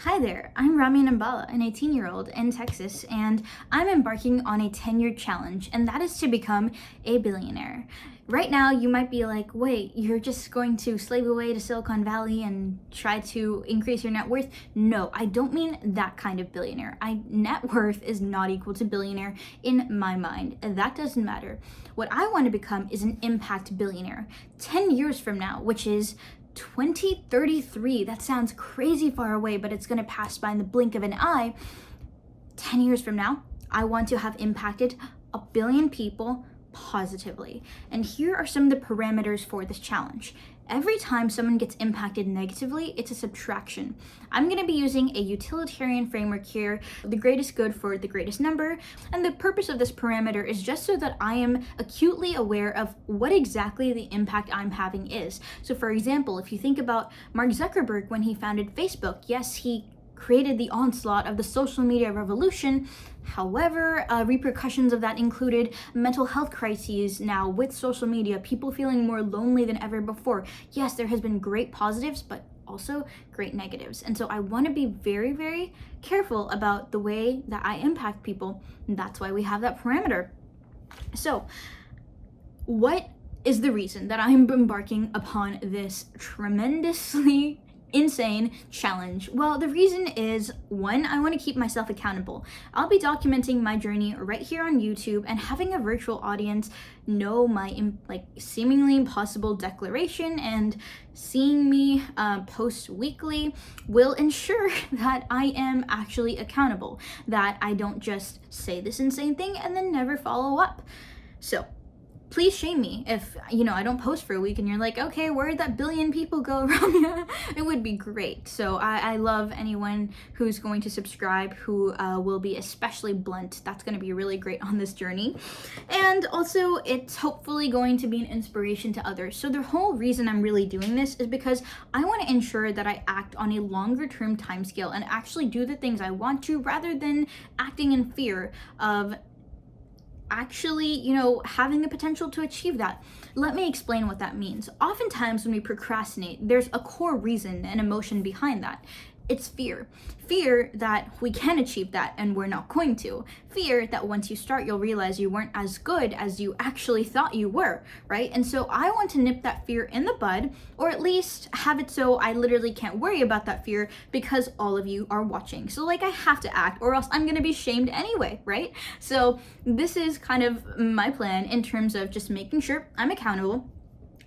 Hi there, I'm Rami Nambala, an 18-year-old in Texas, and I'm embarking on a 10-year challenge, and that is to become a billionaire. Right now, you might be like, wait, you're just going to slave away to Silicon Valley and try to increase your net worth? No, I don't mean that kind of billionaire. Net worth is not equal to billionaire in my mind. That doesn't matter. What I want to become is an impact billionaire. 10 years from now, which is 2033. That sounds crazy far away, but it's going to pass by in the blink of an eye. 10 years from now, I want to have impacted 1 billion people positively. And here are some of the parameters for this challenge. Every time someone gets impacted negatively, it's a subtraction. I'm going to be using a utilitarian framework here, the greatest good for the greatest number. And the purpose of this parameter is just so that I am acutely aware of what exactly the impact I'm having is. So for example, if you think about Mark Zuckerberg when he founded Facebook, yes, he created the onslaught of the social media revolution. However, repercussions of that included mental health crises now with social media, people feeling more lonely than ever before. Yes, there has been great positives, but also great negatives. And so I want to be very, very careful about the way that I impact people. And that's why we have that parameter. So what is the reason that I'm embarking upon this tremendously insane challenge? Well, the reason is, one, I want to keep myself accountable. I'll be documenting my journey right here on YouTube, and having a virtual audience know my seemingly impossible declaration and seeing me post weekly will ensure that I am actually accountable, that I don't just say this insane thing and then never follow up. So please shame me if, I don't post for a week and you're like, okay, where'd that 1 billion people go, Ramya? It would be great. So I love anyone who's going to subscribe who will be especially blunt. That's going to be really great on this journey. And also, it's hopefully going to be an inspiration to others. So the whole reason I'm really doing this is because I want to ensure that I act on a longer term timescale and actually do the things I want to, rather than acting in fear of actually, having the potential to achieve that. Let me explain what that means. Oftentimes when we procrastinate, there's a core reason and emotion behind that. It's fear. Fear that we can achieve that and we're not going to. Fear that once you start, you'll realize you weren't as good as you actually thought you were, right? And so I want to nip that fear in the bud, or at least have it so I literally can't worry about that fear because all of you are watching. So I have to act, or else I'm going to be shamed anyway, right? So this is kind of my plan in terms of just making sure I'm accountable,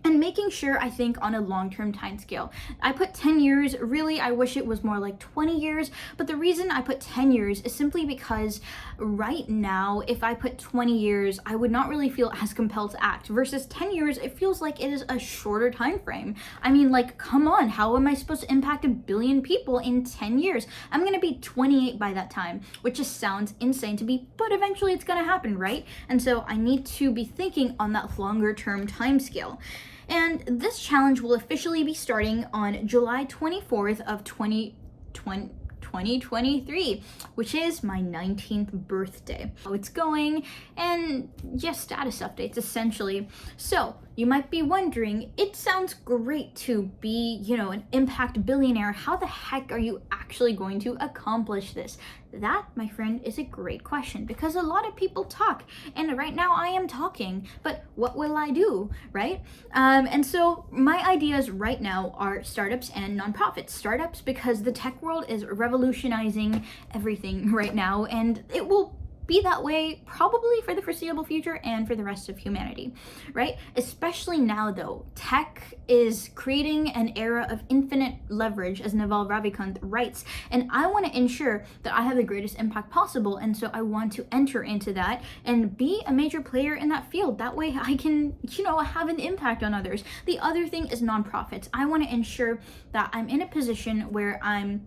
and making sure I think on a long-term time scale. I put 10 years, really I wish it was more like 20 years, but the reason I put 10 years is simply because right now, if I put 20 years, I would not really feel as compelled to act, versus 10 years, it feels like it is a shorter time frame. I mean, come on, how am I supposed to impact 1 billion people in 10 years? I'm gonna be 28 by that time, which just sounds insane to me, but eventually it's gonna happen, right? And so I need to be thinking on that longer term time scale. And this challenge will officially be starting on July 24th of 2023, which is my 19th birthday. How it's going, and just status updates essentially. So you might be wondering, it sounds great to be, an impact billionaire. How the heck are you actually going to accomplish this? That, my friend, is a great question, because a lot of people talk, and right now I am talking, but what will I do, right? And so my ideas right now are startups and nonprofits. Startups because the tech world is revolutionizing everything right now, and it will be that way probably for the foreseeable future and for the rest of humanity, right? Especially now though, tech is creating an era of infinite leverage, as Naval Ravikant writes, and I want to ensure that I have the greatest impact possible, and so I want to enter into that and be a major player in that field. That way I can, have an impact on others. The other thing is nonprofits. I want to ensure that I'm in a position where I'm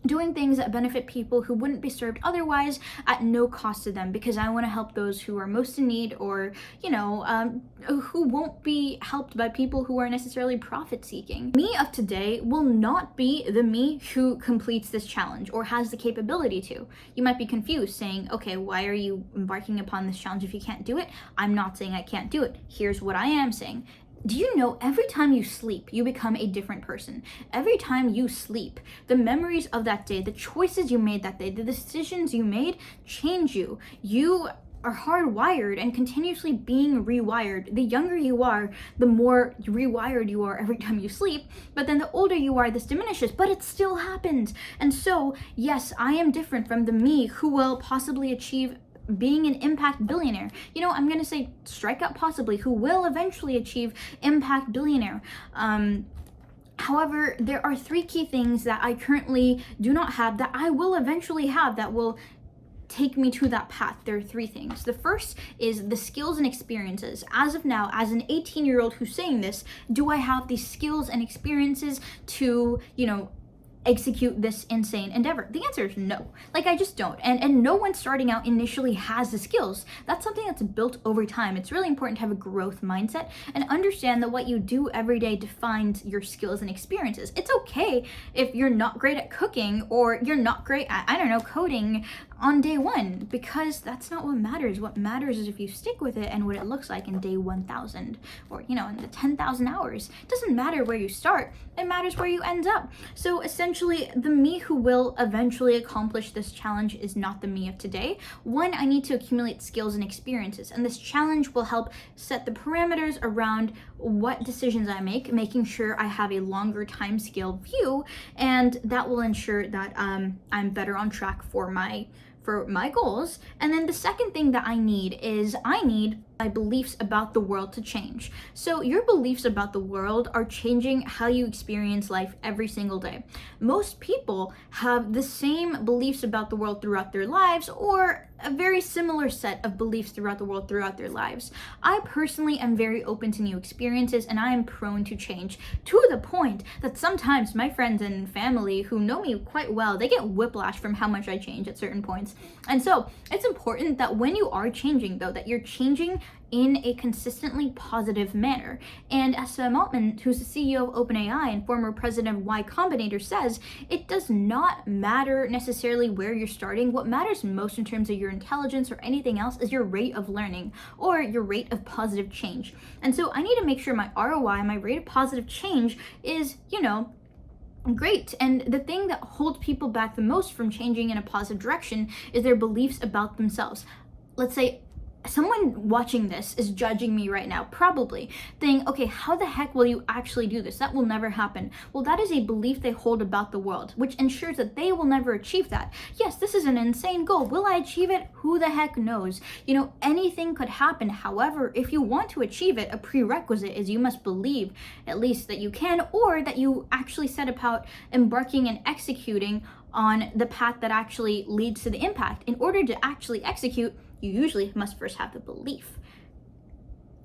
doing things that benefit people who wouldn't be served otherwise at no cost to them, because I want to help those who are most in need, or who won't be helped by people who are necessarily profit seeking. Me of today will not be the me who completes this challenge or has the capability to. You might be confused, saying, okay, why are you embarking upon this challenge if you can't do it? I'm not saying I can't do it. Here's what I am saying. Do you know every time you sleep, you become a different person? Every time you sleep, the memories of that day, the choices you made that day, the decisions you made change you. You are hardwired and continuously being rewired. The younger you are, the more rewired you are every time you sleep. But then the older you are, this diminishes, but it still happens. And so, yes, I am different from the me who will possibly achieve being an impact billionaire. I'm gonna say strike out possibly, who will eventually achieve impact billionaire. However, there are 3 key things that I currently do not have that I will eventually have that will take me to that path. There are 3 things. The first is the skills and experiences. As of now, as an 18-year-old who's saying this, do I have the skills and experiences to, execute this insane endeavor? The answer is no. I just don't. And no one starting out initially has the skills. That's something that's built over time. It's really important to have a growth mindset and understand that what you do every day defines your skills and experiences. It's okay if you're not great at cooking or you're not great at, coding on day 1, because that's not what matters. What matters is if you stick with it and what it looks like in day 1,000 or, in the 10,000 hours. It doesn't matter where you start. It matters where you end up. So essentially, the me who will eventually accomplish this challenge is not the me of today. 1, I need to accumulate skills and experiences, and this challenge will help set the parameters around what decisions I make, making sure I have a longer time scale view, and that will ensure that I'm better on track for my goals. And then the second thing that I need my beliefs about the world to change. So your beliefs about the world are changing how you experience life every single day. Most people have the same beliefs about the world throughout their lives, or a very similar set of beliefs throughout the world throughout their lives. I personally am very open to new experiences, and I am prone to change, to the point that sometimes my friends and family who know me quite well, they get whiplash from how much I change at certain points. And so it's important that when you are changing, though, that you're changing in a consistently positive manner. And as Sam Altman, who's the CEO of OpenAI and former president of Y Combinator, says, it does not matter necessarily where you're starting. What matters most in terms of your intelligence or anything else is your rate of learning or your rate of positive change. And so I need to make sure my ROI, my rate of positive change, is, great. And the thing that holds people back the most from changing in a positive direction is their beliefs about themselves. Let's say someone watching this is judging me right now, probably thinking, okay, how the heck will you actually do this? That will never happen. Well, that is a belief they hold about the world, which ensures that they will never achieve that. Yes, this is an insane goal. Will I achieve it? Who the heck knows? Anything could happen. However, if you want to achieve it, a prerequisite is you must believe at least that you can, or that you actually set about embarking and executing on the path that actually leads to the impact. In order to actually execute, you usually must first have the belief.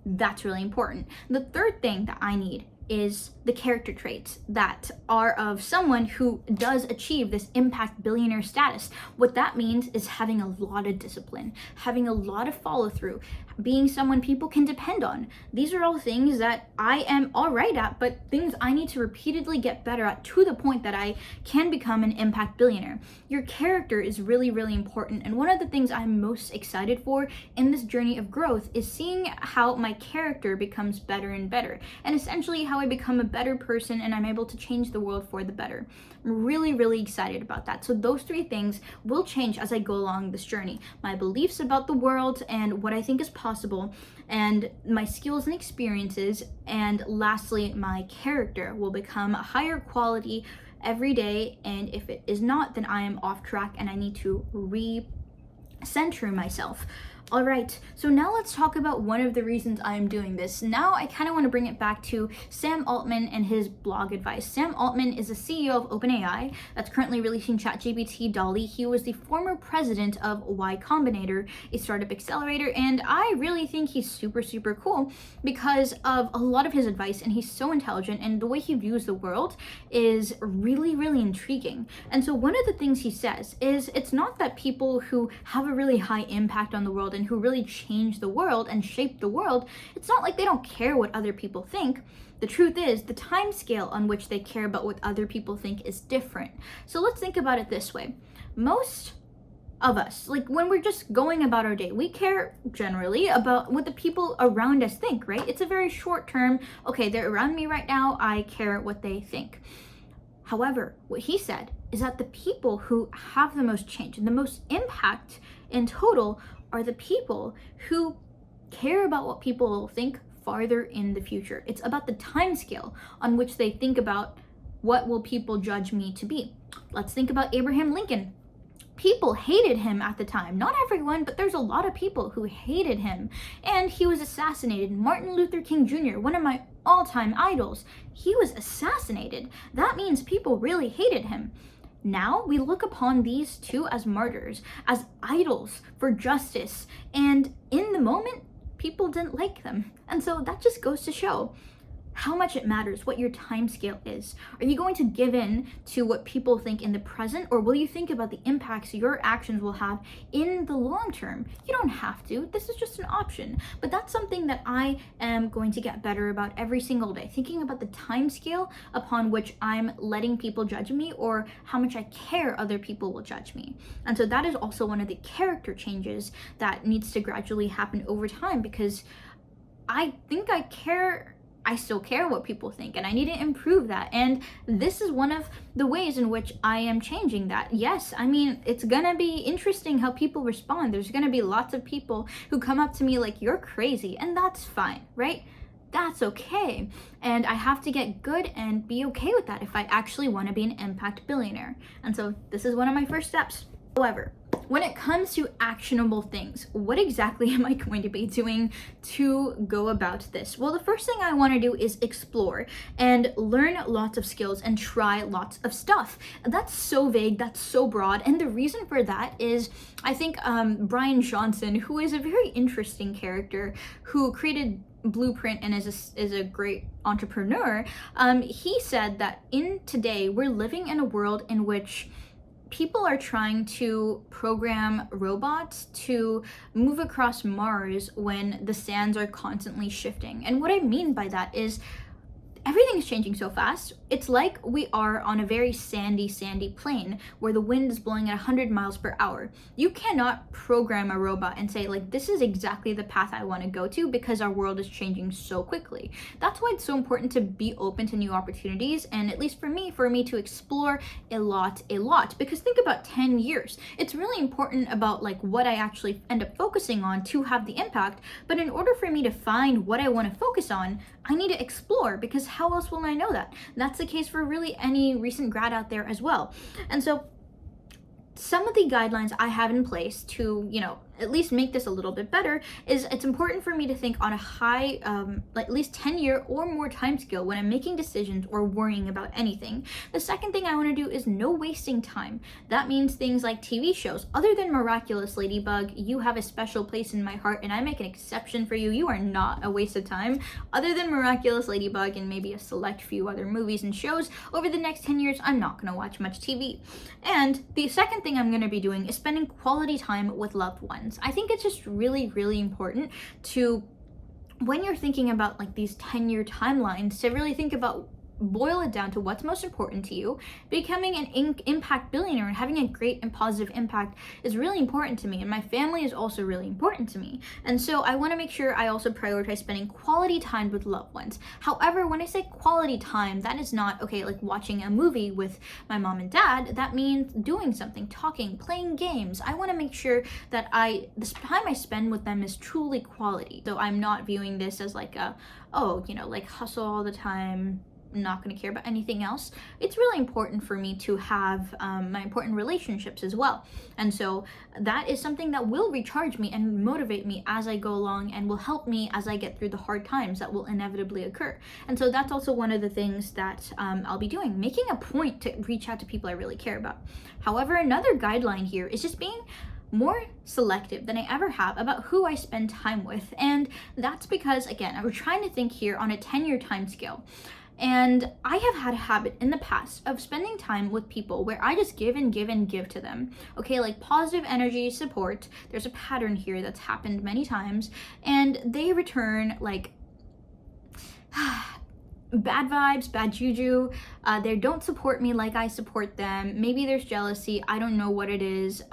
That's really important. The third thing that I need is the character traits that are of someone who does achieve this impact billionaire status. What that means is having a lot of discipline, having a lot of follow through, being someone people can depend on. These are all things that I am all right at, but things I need to repeatedly get better at, to the point that I can become an impact billionaire. Your character is really, really important. And one of the things I'm most excited for in this journey of growth is seeing how my character becomes better and better, and essentially how I become a better person and I'm able to change the world for the better. I'm really, really excited about that. So those 3 things will change as I go along this journey. My beliefs about the world and what I think is possible, and my skills and experiences, and lastly, my character will become a higher quality every day. And if it is not, then I am off track and I need to recenter myself. All right, so now let's talk about one of the reasons I'm doing this. Now I kind of want to bring it back to Sam Altman and his blog advice. Sam Altman is the CEO of OpenAI that's currently releasing ChatGPT DALL-E. He was the former president of Y Combinator, a startup accelerator, and I really think he's super, super cool because of a lot of his advice, and he's so intelligent, and the way he views the world is really, really intriguing. And so one of the things he says is it's not that people who have a really high impact on the world and who really change the world and shape the world, it's not like they don't care what other people think. The truth is, the time scale on which they care about what other people think is different. So let's think about it this way. Most of us. Like when we're just going about our day, we care generally about what the people around us think, right? It's a very short term, okay, they're around me right now, I care what they think. However, what he said is that the people who have the most change and the most impact in total are the people who care about what people will think farther in the future. It's about the time scale on which they think about what will people judge me to be. Let's think about Abraham Lincoln. People hated him at the time. Not everyone, but there's a lot of people who hated him. And he was assassinated. Martin Luther King Jr., one of my all-time idols, he was assassinated. That means people really hated him. Now we look upon these two as martyrs, as idols for justice. And in the moment, people didn't like them. And so that just goes to show how much it matters what your time scale is. Are you going to give in to what people think in the present, or will you think about the impacts your actions will have in the long term? You don't have to. This is just an option. But that's something that I am going to get better about every single day, thinking about the time scale upon which I'm letting people judge me, or how much I care other people will judge me. And so that is also one of the character changes that needs to gradually happen over time, because I think I still care what people think, and I need to improve that. And this is one of the ways in which I am changing that. Yes, I mean, it's gonna be interesting how people respond. There's gonna be lots of people who come up to me like, you're crazy, and that's fine, right? That's okay. And I have to get good and be okay with that if I actually want to be an impact billionaire. And so this is one of my first steps. However, when it comes to actionable things, what exactly am I going to be doing to go about this? Well, the first thing I want to do is explore and learn lots of skills and try lots of stuff. That's so vague, that's so broad. And the reason for that is I think Brian Johnson, who is a very interesting character, who created Blueprint and is a great entrepreneur, he said that in today, we're living in a world in which people are trying to program robots to move across Mars when the sands are constantly shifting. And what I mean by that is everything's changing so fast. It's like we are on a very sandy plain where the wind is blowing at 100 miles per hour. You cannot program a robot and say, like, this is exactly the path I want to go to, because our world is changing so quickly. That's why it's so important to be open to new opportunities, and at least for me to explore a lot, because think about 10 years. It's really important about like what I actually end up focusing on to have the impact, but in order for me to find what I want to focus on, I need to explore, because how else will I know that? That's the case for really any recent grad out there as well. And so some of the guidelines I have in place to, at least make this a little bit better is it's important for me to think on a high, like at least 10-year or more time scale when I'm making decisions or worrying about anything. The second thing I want to do is no wasting time. That means things like TV shows. Other than Miraculous Ladybug, you have a special place in my heart, and I make an exception for you. You are not a waste of time. Other than Miraculous Ladybug and maybe a select few other movies and shows, over the next 10 years, I'm not going to watch much TV. And the second thing I'm going to be doing is spending quality time with loved ones. I think it's just really, really important to, when you're thinking about like these 10-year timelines, to really think about, boil it down to what's most important to you. Becoming an impact billionaire and having a great and positive impact is really important to me, and my family is also really important to me. And so I want to make sure I also prioritize spending quality time with loved ones. However, when I say quality time, that is not okay like watching a movie with my mom and dad. That means doing something, talking, playing games. I want to make sure that this time I spend with them is truly quality. So I'm not viewing this as like like hustle all the time, not going to care about anything else. It's really important for me to have my important relationships as well. And so that is something that will recharge me and motivate me as I go along, and will help me as I get through the hard times that will inevitably occur. And so that's also one of the things that I'll be doing, making a point to reach out to people I really care about. However, another guideline here is just being more selective than I ever have about who I spend time with. And that's because, again, we're trying to think here on a 10-year time scale. And I have had a habit in the past of spending time with people where I just give and give and give to them. Okay, like positive energy, support. There's a pattern here that's happened many times, and they return like bad vibes, bad juju. They don't support me like I support them. Maybe there's jealousy. I don't know what it is.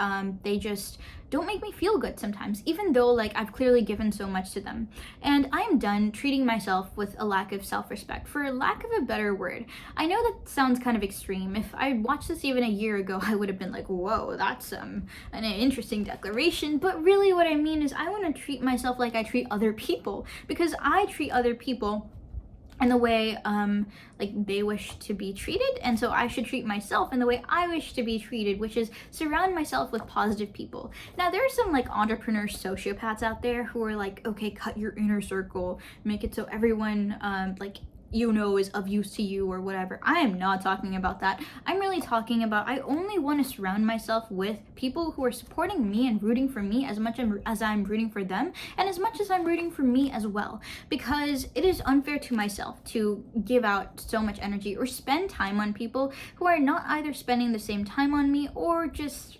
They just don't make me feel good sometimes, even though like I've clearly given so much to them. And I'm done treating myself with a lack of self-respect, for lack of a better word. I know that sounds kind of extreme. If I watched this even a year ago, I would have been like, whoa, that's an interesting declaration. But really what I mean is I want to treat myself like I treat other people, because I treat other people in the way like they wish to be treated, and so I should treat myself in the way I wish to be treated, which is surround myself with positive people. Now there are some like entrepreneur sociopaths out there who are like, okay, cut your inner circle, make it so everyone like is of use to you or whatever. I am not talking about that. I'm really talking about I only want to surround myself with people who are supporting me and rooting for me as much as I'm rooting for them, and as much as I'm rooting for me as well, because it is unfair to myself to give out so much energy or spend time on people who are not either spending the same time on me or just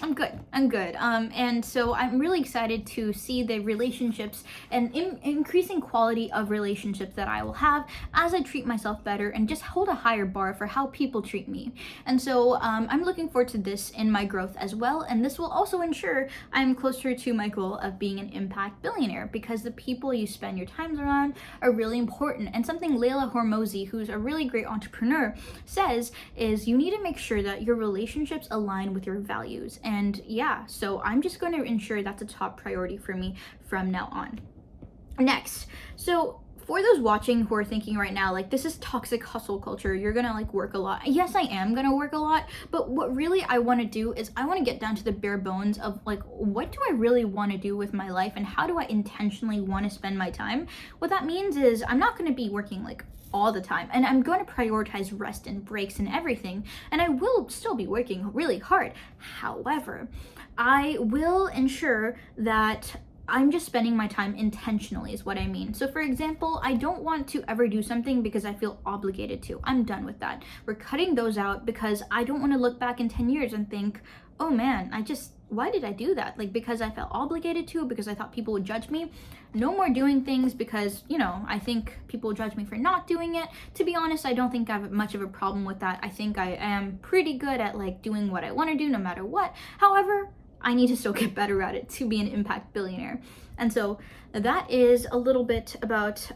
I'm good. And so I'm really excited to see the relationships and increasing quality of relationships that I will have as I treat myself better and just hold a higher bar for how people treat me. And so I'm looking forward to this in my growth as well. And this will also ensure I'm closer to my goal of being an impact billionaire, because the people you spend your time around are really important. And something Layla Hormozi, who's a really great entrepreneur, says is you need to make sure that your relationships align with your values. And yeah, so I'm just going to ensure that's a top priority for me from now on. Next, so for those watching who are thinking right now, like, this is toxic hustle culture, you're gonna like work a lot. Yes, I am gonna work a lot, but what really I want to do is I want to get down to the bare bones of like, what do I really want to do with my life, and how do I intentionally want to spend my time? What that means is I'm not going to be working like all the time, and I'm going to prioritize rest and breaks and everything, and I will still be working really hard. However, I will ensure that I'm just spending my time intentionally is what I mean. So for example, I don't want to ever do something because I feel obligated to. I'm done with that. We're cutting those out because I don't want to look back in 10 years and think, oh man, why did I do that? Like, because I felt obligated to, because I thought people would judge me. No more doing things because, I think people judge me for not doing it. To be honest, I don't think I have much of a problem with that. I think I am pretty good at like doing what I want to do no matter what. However, I need to still get better at it to be an impact billionaire. And so that is a little bit about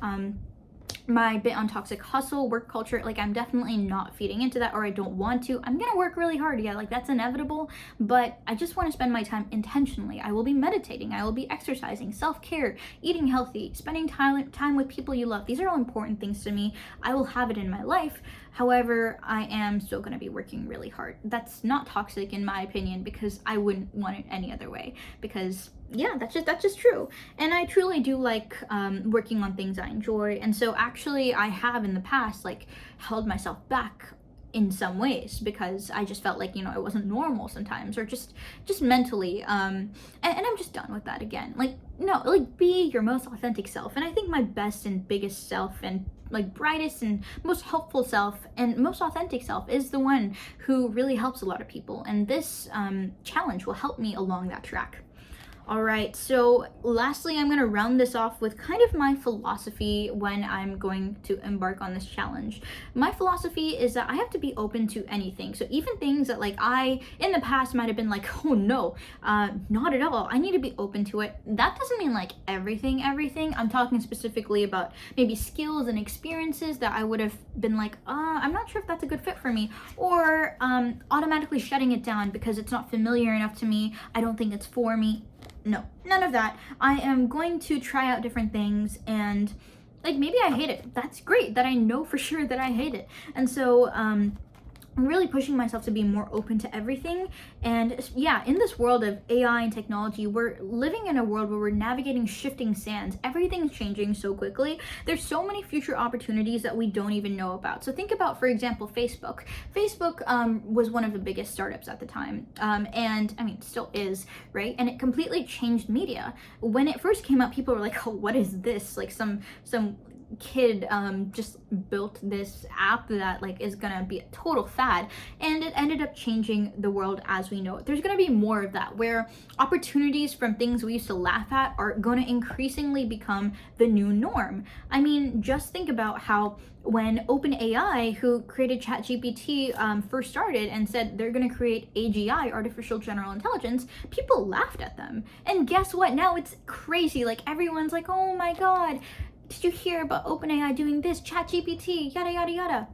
my bit on toxic hustle, work culture. Like, I'm definitely not feeding into that, or I don't want to. I'm gonna work really hard, yeah, like that's inevitable, but I just want to spend my time intentionally. I will be meditating, I will be exercising, self-care, eating healthy, spending time with people you love. These are all important things to me. I will have it in my life. However, I am still going to be working really hard. That's not toxic in my opinion, because I wouldn't want it any other way, because yeah, that's just true. And I truly do like working on things I enjoy. And so actually I have in the past like held myself back in some ways because I just felt like, it wasn't normal sometimes, or just mentally. And I'm just done with that again. Like, no, like, be your most authentic self. And I think my best and biggest self and like brightest and most helpful self and most authentic self is the one who really helps a lot of people. And this challenge will help me along that track. All right, so lastly, I'm gonna round this off with kind of my philosophy when I'm going to embark on this challenge. My philosophy is that I have to be open to anything. So even things that like I, in the past, might have been like, oh no, not at all. I need to be open to it. That doesn't mean like everything. I'm talking specifically about maybe skills and experiences that I would have been like, I'm not sure if that's a good fit for me, or automatically shutting it down because it's not familiar enough to me. I don't think it's for me. No, none of that. I am going to try out different things, and like, maybe I hate it. That's great that I know for sure that I hate it. And so I'm really pushing myself to be more open to everything. And yeah, in this world of AI and technology, we're living in a world where we're navigating shifting sands. Everything's changing so quickly. There's so many future opportunities that we don't even know about. So think about, for example, Facebook. Facebook was one of the biggest startups at the time. And I mean, still is, right? And it completely changed media. When it first came out, people were like, oh, what is this? Like some kid just built this app that like is gonna be a total fad, and it ended up changing the world as we know it. There's gonna be more of that, where opportunities from things we used to laugh at are gonna increasingly become the new norm. I mean, just think about how when OpenAI, who created ChatGPT, first started and said they're going to create AGI, artificial general intelligence, people laughed at them. And guess what? Now it's crazy. Like, everyone's like, oh my god, did you hear about OpenAI doing this? ChatGPT, yada yada yada.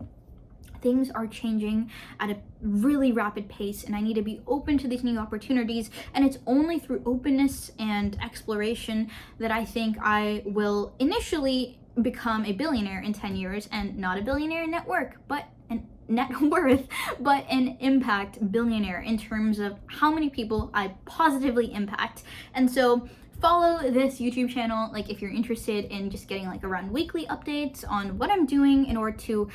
Things are changing at a really rapid pace, and I need to be open to these new opportunities. And it's only through openness and exploration that I think I will initially become a billionaire in 10 years, and not a billionaire in net worth, but an impact billionaire in terms of how many people I positively impact. And so follow this YouTube channel, like, if you're interested in just getting like around weekly updates on what I'm doing in order to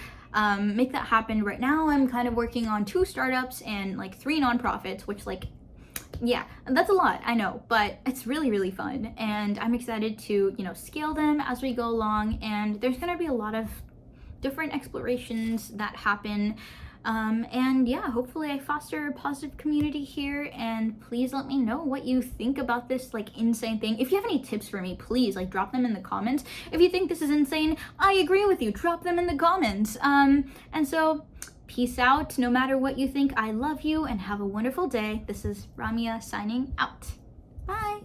make that happen. Right now I'm kind of working on 2 startups and like 3 nonprofits, which, like, yeah, that's a lot, I know, but it's really, really fun, and I'm excited to, scale them as we go along. And there's gonna be a lot of different explorations that happen, and yeah, hopefully I foster a positive community here. And please let me know what you think about this like insane thing. If you have any tips for me, please like drop them in the comments. If you think this is insane, I agree with you, drop them in the comments. And so peace out. No matter what you think, I love you, and have a wonderful day. This is Ramya signing out. Bye.